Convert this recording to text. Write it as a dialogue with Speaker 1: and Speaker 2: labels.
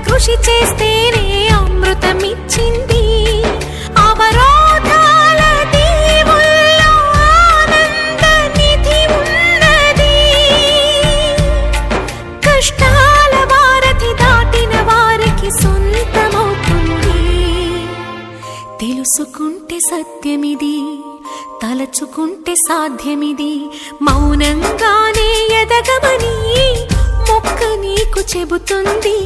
Speaker 1: కృషి చేస్తేనే అమృతమిచ్చింది. అవరోధాల దీవుల్లో ఆనంద నిధి ఉన్నది. కష్టాల వారధి దాటిన వారికి సొంతమవుతుంది. తెలుసుకుంటే సత్యమిది, తలచుకుంటే సాధ్యమిది. మౌనంగానే ఎదగమని మొక్క నీకు చెబుతుంది.